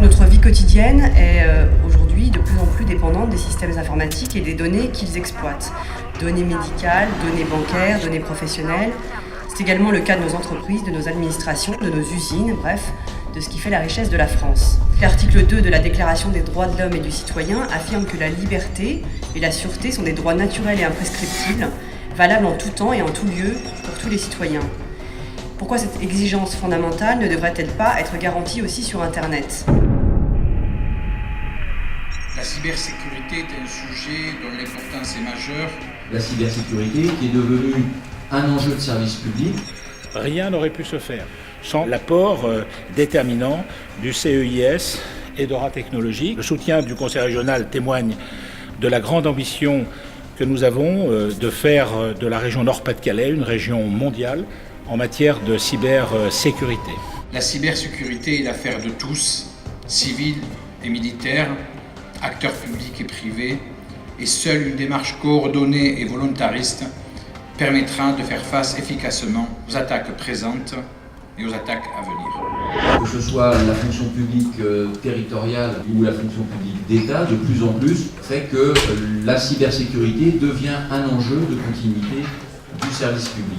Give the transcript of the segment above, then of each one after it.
Notre vie quotidienne est aujourd'hui de plus en plus dépendante des systèmes informatiques et des données qu'ils exploitent. Données médicales, données bancaires, données professionnelles. C'est également le cas de nos entreprises, de nos administrations, de nos usines, bref, de ce qui fait la richesse de la France. L'article 2 de la Déclaration des droits de l'homme et du citoyen affirme que la liberté et la sûreté sont des droits naturels et imprescriptibles, valables en tout temps et en tout lieu pour tous les citoyens. Pourquoi cette exigence fondamentale ne devrait-elle pas être garantie aussi sur Internet ? La cybersécurité est un sujet dont l'importance est majeure. La cybersécurité qui est devenue un enjeu de service public. Rien n'aurait pu se faire sans l'apport déterminant du CEIS et d'Aura Technologies. Le soutien du Conseil régional témoigne de la grande ambition que nous avons de faire de la région Nord-Pas-de-Calais une région mondiale en matière de cybersécurité. La cybersécurité est l'affaire de tous, civils et militaires, acteurs publics et privés, et seule une démarche coordonnée et volontariste permettra de faire face efficacement aux attaques présentes et aux attaques à venir. Que ce soit la fonction publique territoriale ou la fonction publique d'État, de plus en plus, fait que la cybersécurité devient un enjeu de continuité du service public.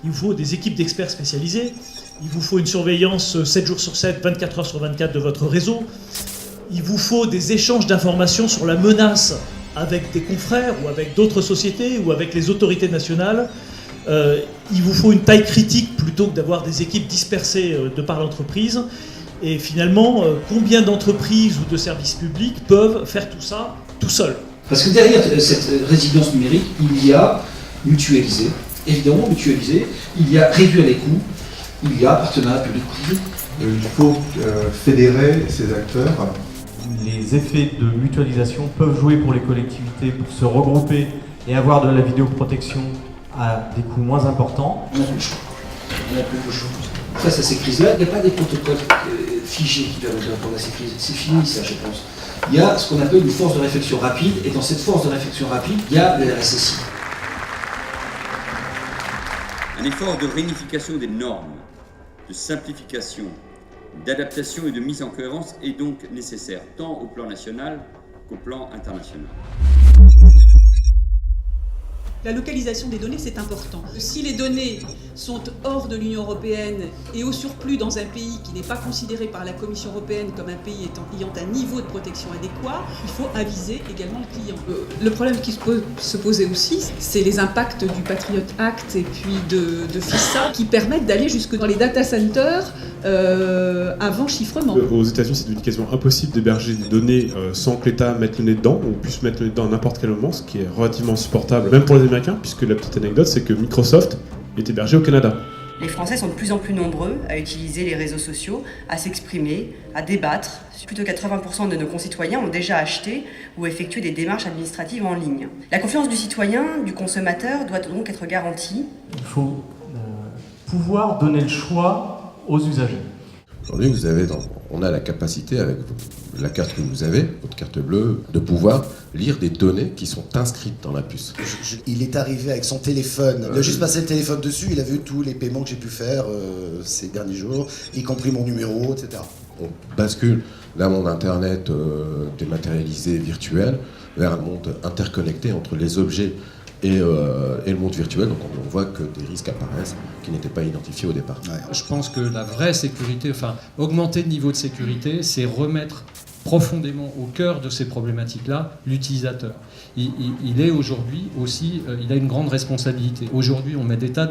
Il vous faut des équipes d'experts spécialisés, il vous faut une surveillance 7 jours sur 7, 24 heures sur 24 de votre réseau, il vous faut des échanges d'informations sur la menace avec des confrères ou avec d'autres sociétés ou avec les autorités nationales. Il vous faut une taille critique plutôt que d'avoir des équipes dispersées de par l'entreprise. Et finalement, combien d'entreprises ou de services publics peuvent faire tout ça tout seuls ? Parce que derrière cette résilience numérique, il y a mutualiser, évidemment mutualiser, il y a réduire les coûts, il y a partenariat public-privé. Il faut fédérer ces acteurs. Les effets de mutualisation peuvent jouer pour les collectivités pour se regrouper et avoir de la vidéoprotection à des coûts moins importants. On n'a plus le choix. On n'a plus le choix. Face à ces crises-là, il n'y a pas des protocoles figés qui permettent de répondre à ces crises. C'est fini ça, je pense. Il y a ce qu'on appelle une force de réflexion rapide, et dans cette force de réflexion rapide, il y a le RSSI. Un effort de réunification des normes, de simplification, d'adaptation et de mise en cohérence est donc nécessaire, tant au plan national qu'au plan international. La localisation des données, c'est important. Si les données sont hors de l'Union européenne et au surplus dans un pays qui n'est pas considéré par la Commission européenne comme un pays ayant un niveau de protection adéquat, il faut aviser également le client. Le problème qui se posait aussi, c'est les impacts du Patriot Act et puis de FISA qui permettent d'aller jusque dans les data centers avant chiffrement. Aux États-Unis, c'est devenu quasiment impossible d'héberger des données sans que l'État mette le nez dedans, ou puisse mettre le nez dedans à n'importe quel moment, ce qui est relativement insupportable, même pour les Américains, puisque la petite anecdote, c'est que Microsoft est hébergé au Canada. Les Français sont de plus en plus nombreux à utiliser les réseaux sociaux, à s'exprimer, à débattre. Plus de 80% de nos concitoyens ont déjà acheté ou effectué des démarches administratives en ligne. La confiance du citoyen, du consommateur, doit donc être garantie. Il faut pouvoir donner le choix aux usagers. Aujourd'hui, on a la capacité, avec la carte que vous avez, votre carte bleue, de pouvoir lire des données qui sont inscrites dans la puce. Il est arrivé avec son téléphone, il a juste passé le téléphone dessus, il a vu tous les paiements que j'ai pu faire ces derniers jours, y compris mon numéro, etc. On bascule d'un monde Internet dématérialisé, virtuel, vers un monde interconnecté entre les objets et le monde virtuel, donc on voit que des risques apparaissent qui n'étaient pas identifiés au départ. Ouais. Je pense que la vraie sécurité, augmenter le niveau de sécurité, c'est remettre profondément au cœur de ces problématiques-là l'utilisateur. Il est aujourd'hui aussi, il a une grande responsabilité. Aujourd'hui, on met des tas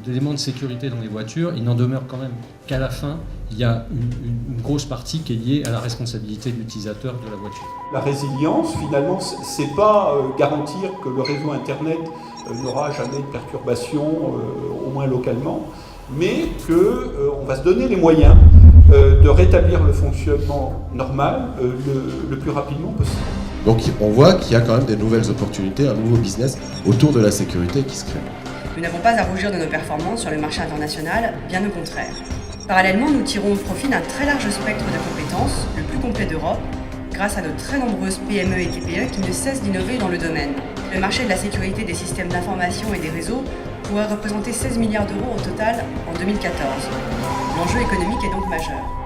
d'éléments de sécurité dans les voitures, il n'en demeure quand même qu'à la fin, il y a une grosse partie qui est liée à la responsabilité de l'utilisateur de la voiture. La résilience, finalement, c'est pas garantir que le réseau Internet n'aura jamais de perturbations, au moins localement, mais qu'on va se donner les moyens de rétablir le fonctionnement normal le plus rapidement possible. Donc on voit qu'il y a quand même des nouvelles opportunités, un nouveau business autour de la sécurité qui se crée. Nous n'avons pas à rougir de nos performances sur le marché international, bien au contraire. Parallèlement, nous tirons profit d'un très large spectre de compétences, le plus complet d'Europe, grâce à nos très nombreuses PME et TPE qui ne cessent d'innover dans le domaine. Le marché de la sécurité des systèmes d'information et des réseaux pourrait représenter 16 milliards d'euros au total en 2014. L'enjeu économique est donc majeur.